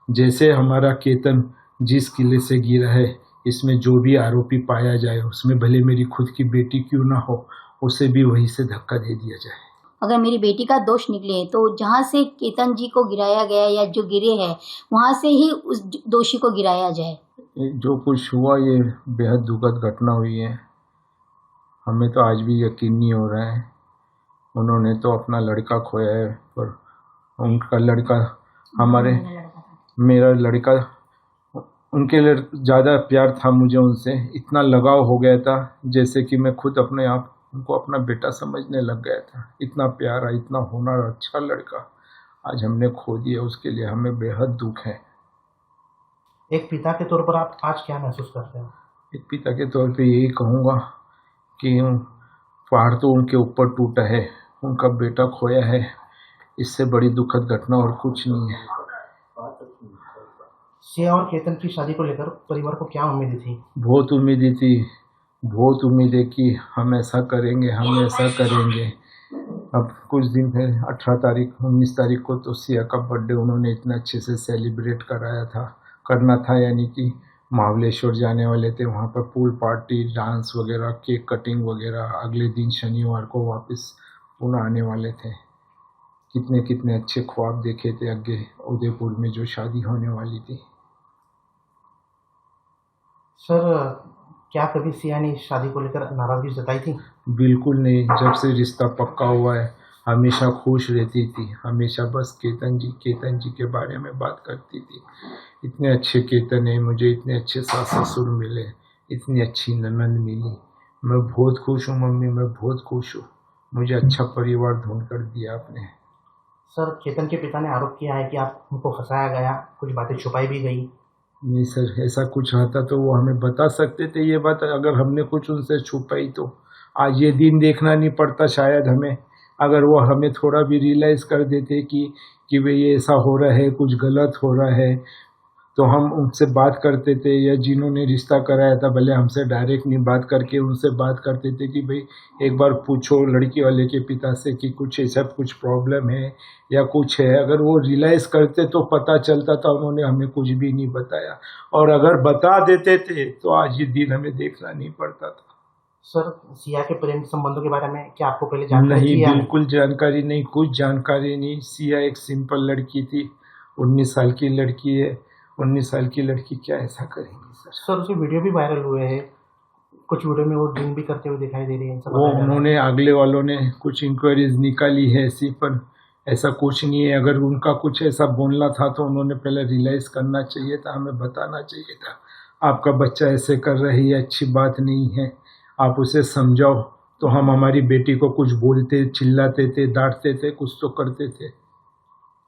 जैसे हमारा केतन जिस किले से गिरा है, इसमें जो भी आरोपी पाया जाए उसमें भले मेरी खुद की बेटी क्यों ना हो, उसे भी वहीं से धक्का दे दिया जाए। अगर मेरी बेटी का दोष निकले तो जहाँ से केतन जी को गिराया गया या जो गिरे हैं वहाँ से ही उस दोषी को गिराया जाए। जो कुछ हुआ ये बेहद दुखद घटना हुई है। हमें तो आज भी यकीन नहीं हो रहा है। उन्होंने तो अपना लड़का खोया है, पर उनका लड़का मेरा लड़का उनके लिए ज़्यादा प्यार था मुझे उनसे, इतना लगाव हो गया था जैसे कि मैं खुद अपने आप उनको अपना बेटा समझने लग गया था। इतना प्यारा, इतना होनहार, अच्छा लड़का आज हमने खो दिया, उसके लिए हमें बेहद दुख है। एक पिता के तौर पर आप आज क्या महसूस करते हैं? एक पिता के तौर पे यही कहूँगा कि पहाड़ तो उनके ऊपर टूटा है, उनका बेटा खोया है, इससे बड़ी दुखद घटना और कुछ नहीं है। सिया और केतन की शादी को लेकर परिवार को क्या उम्मीदें थी? बहुत उम्मीदें थी, बहुत उम्मीदें कि हम ऐसा करेंगे, हम ऐसा करेंगे। अब कुछ दिन पहले 18 तारीख 19 तारीख को तो सिया का बर्थडे उन्होंने इतने अच्छे से सेलिब्रेट करना था, यानी कि महाबलेश्वर जाने वाले थे, वहाँ पर पूल पार्टी, डांस वगैरह, केक कटिंग वगैरह। अगले दिन शनिवार को वापस पुणे आने वाले थे। कितने कितने अच्छे ख्वाब देखे थे आगे उदयपुर में जो शादी होने वाली थी। सर, क्या कभी सिया ने इस शादी को लेकर नाराजगी जताई थी? बिल्कुल नहीं, जब से रिश्ता पक्का हुआ है हमेशा खुश रहती थी, हमेशा बस केतन जी के बारे में बात करती थी। इतने अच्छे केतन है, मुझे इतने अच्छे सास ससुर मिले, इतनी अच्छी ननद मिली। मैं बहुत खुश हूँ मम्मी, मैं बहुत खुश हूँ, मुझे अच्छा परिवार ढूंढ कर दिया आपने। सर, केतन के पिता ने आरोप किया है कि आप उनको फंसाया गया, कुछ बातें छुपाई भी गई। नहीं सर, ऐसा कुछ आता तो वो हमें बता सकते थे ये बात। अगर हमने कुछ उनसे छुपाई तो आज ये दिन देखना नहीं पड़ता शायद हमें। अगर वो हमें थोड़ा भी रियलाइज़ कर देते कि भाई ये ऐसा हो रहा है, कुछ गलत हो रहा है, तो हम उनसे बात करते थे। या जिन्होंने रिश्ता कराया था भले हमसे डायरेक्ट नहीं बात करके उनसे बात करते थे कि भाई एक बार पूछो लड़की वाले के पिता से कि कुछ ऐसा कुछ प्रॉब्लम है या कुछ है। अगर वो रियलाइज़ करते तो पता चलता था, उन्होंने हमें कुछ भी नहीं बताया। और अगर बता देते थे तो आज ये दिन हमें देखना नहीं पड़ता था। सर, सिया के प्रेम संबंधों के बारे में क्या आपको पहले जानकारी नहीं, थी या बिल्कुल जानकारी नहीं, कुछ जानकारी नहीं। सिया एक सिंपल लड़की थी, 19 साल की लड़की है। 19 साल की लड़की क्या ऐसा करेंगी सर? सर, उसके वीडियो भी वायरल हुए हैं, कुछ वीडियो में वो ड्रिंक भी करते हुए दिखाई दे रही है। वो उन्होंने अगले वालों ने कुछ इंक्वायरीज निकाली है ऐसी, पर ऐसा कुछ नहीं है। अगर उनका कुछ ऐसा बोलना था तो उन्होंने पहले रियलाइज़ करना चाहिए था, हमें बताना चाहिए था आपका बच्चा ऐसे कर रही है, अच्छी बात नहीं है, आप उसे समझाओ। तो हम हमारी बेटी को कुछ बोलते, चिल्लाते थे, डांटते थे, कुछ तो करते थे।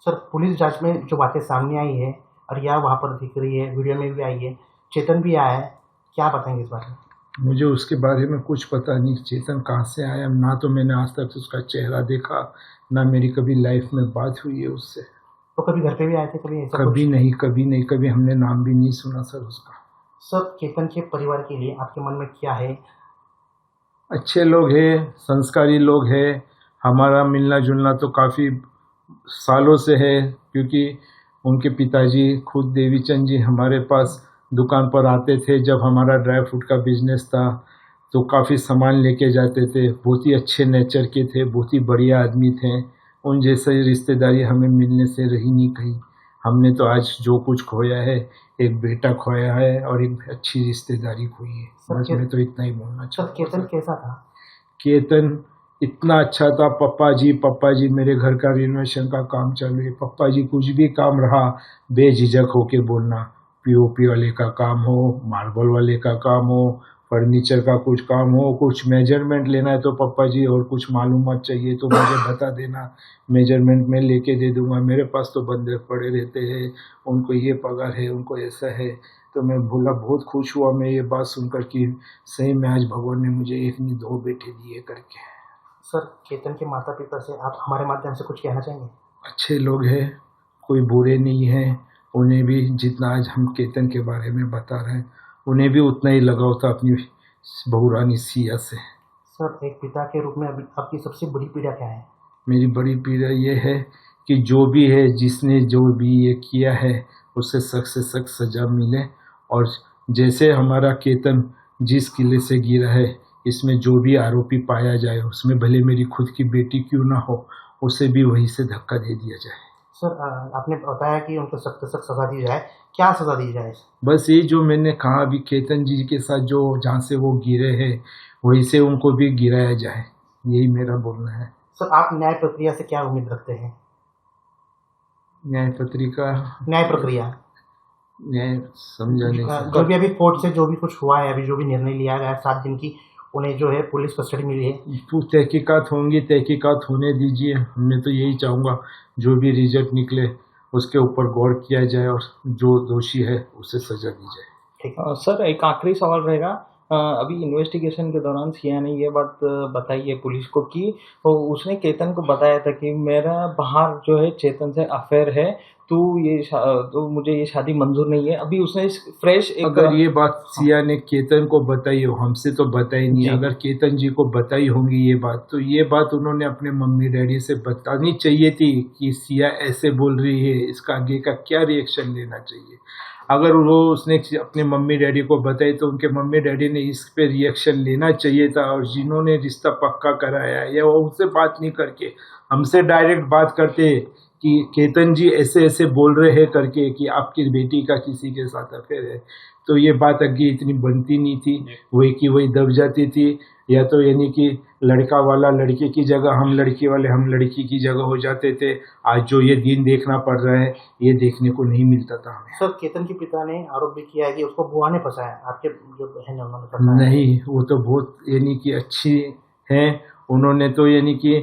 सर, पुलिस जांच में जो बातें सामने आई है और या वहाँ पर दिख रही है, वीडियो में भी आई है, चेतन भी आया है, क्या बताएंगे इस बारे में? मुझे उसके बारे में कुछ पता नहीं, चेतन कहाँ से आया, ना तो मैंने आज तक उसका चेहरा देखा, ना मेरी कभी लाइफ में बात हुई है उससे। तो कभी घर पे भी आए थे, कभी ऐसा कभी कुछ? नहीं, कभी नहीं, कभी हमने नाम भी नहीं सुना सर उसका। सर, केतन के परिवार के लिए आपके मन में क्या है? अच्छे लोग हैं, संस्कारी लोग हैं। हमारा मिलना जुलना तो काफ़ी सालों से है, क्योंकि उनके पिताजी खुद देवीचंद जी हमारे पास दुकान पर आते थे जब हमारा ड्राई फ्रूट का बिजनेस था, तो काफ़ी सामान लेके जाते थे। बहुत ही अच्छे नेचर के थे, बहुत ही बढ़िया आदमी थे। उन जैसे रिश्तेदारी हमें मिलने से रही नहीं कहीं। हमने तो आज जो कुछ खोया है, एक बेटा खोया है और एक अच्छी रिश्तेदारी खोई है। बस मैं तो इतना ही बोलना सर, चाहता हूँ। केतन कैसा था? केतन इतना अच्छा था। पप्पा जी मेरे घर का रिनोवेशन का काम चालू है, पप्पा जी कुछ भी काम रहा बेझिझक होके बोलना। पीओपी वाले का काम हो, मार्बल वाले का काम हो, फर्नीचर का कुछ काम हो, कुछ मेजरमेंट लेना है तो पप्पा जी, और कुछ मालूमात चाहिए तो मुझे बता देना, मेजरमेंट मैं लेके दे दूंगा। मेरे पास तो बंदे पड़े रहते हैं, उनको ये पगार है, उनको ऐसा है। तो मैं बोला, बहुत खुश हुआ मैं ये बात सुनकर कि सही में आज भगवान ने मुझे एक नहीं दो बेटे दिए करके। सर, केतन के माता पिता से आप हमारे माध्यम से कुछ कहना चाहेंगे? अच्छे लोग हैं, कोई बुरे नहीं हैं। उन्हें भी जितना आज हम केतन के बारे में बता रहे हैं, उन्हें भी उतना ही लगाव था अपनी बहू रानी सिया से। सर, एक पिता के रूप में अभी आपकी सबसे बड़ी पीड़ा क्या है? मेरी बड़ी पीड़ा ये है कि जो भी है, जिसने जो भी ये किया है, उसे सख्त से सख्त सज़ा मिले। और जैसे हमारा केतन जिस किले से गिरा है, इसमें जो भी आरोपी पाया जाए, उसमें भले मेरी खुद की बेटी क्यों ना हो, उसे भी वहीं से धक्का दे दिया जाए। सर आपने बताया कि उनको सख्त सख्त सज़ा दी जाए, क्या सज़ा दी जाए? बस ये जो मैंने कहा अभी केतन जी के साथ जो जहाँ से वो गिरे हैं वहीं से उनको भी गिराया जाए, यही मेरा बोलना है। सर आप न्याय प्रक्रिया से क्या उम्मीद रखते हैं? न्याय पत्रिका न्याय प्रक्रिया न्याय समझा नहीं जो भी अभी कोर्ट से जो भी कुछ हुआ है, अभी जो भी निर्णय लिया गया है 7 दिन की, उन्हें जो है पुलिस कस्टडी मिली है। तहकीकात होंगी, तहकीकात होने दीजिए। मैं तो यही चाहूँगा जो भी रिजल्ट निकले उसके ऊपर गौर किया जाए और जो दोषी है उसे सजा दी जाए। ठीक सर एक आखिरी सवाल रहेगा, अभी इन्वेस्टिगेशन के दौरान सिया ने ये बात बताई है पुलिस को कि उसने केतन को बताया था कि मेरा बाहर जो है चेतन से अफेयर है, तो मुझे ये शादी मंजूर नहीं है। अभी उसने फ्रेश एक अगर ये बात सिया ने केतन को बताई हो, हमसे तो बताई नहीं, अगर केतन जी को बताई होंगी ये बात, तो ये बात उन्होंने अपने मम्मी डैडी से बतानी चाहिए थी कि सिया ऐसे बोल रही है, इसका आगे का क्या रिएक्शन लेना चाहिए। अगर वो उसने अपने मम्मी डैडी को बताई तो उनके मम्मी डैडी ने इस पे रिएक्शन लेना चाहिए था, और जिन्होंने रिश्ता पक्का कराया या वो उनसे बात नहीं करके हमसे डायरेक्ट बात करते कि केतन जी ऐसे ऐसे बोल रहे हैं करके कि आपकी बेटी का किसी के साथ अफेयर है, तो ये बात आगे इतनी बनती नहीं थी, वही की वही दब जाती थी। या तो यानी कि लड़का वाला लड़के की जगह, हम लड़की वाले हम लड़की की जगह हो जाते थे। आज जो ये दिन देखना पड़ रहा है, ये देखने को नहीं मिलता था हमें। सर केतन के पिता ने आरोप भी किया है कि उसको बुआ ने फंसाया, आपके जो बहन है उन्होंने फंसाया। नहीं, वो तो बहुत यानी कि अच्छी हैं, उन्होंने तो यानी कि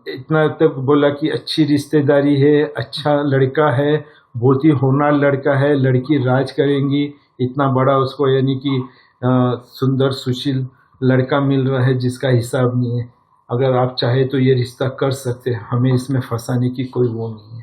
इतना तक बोला कि अच्छी रिश्तेदारी है, अच्छा लड़का है, बहुत ही होनहार लड़का है, लड़की राज करेंगी, इतना बड़ा उसको यानी कि सुंदर सुशील लड़का मिल रहा है जिसका हिसाब नहीं है। अगर आप चाहे तो ये रिश्ता कर सकते हैं, हमें इसमें फंसाने की कोई वो नहीं है।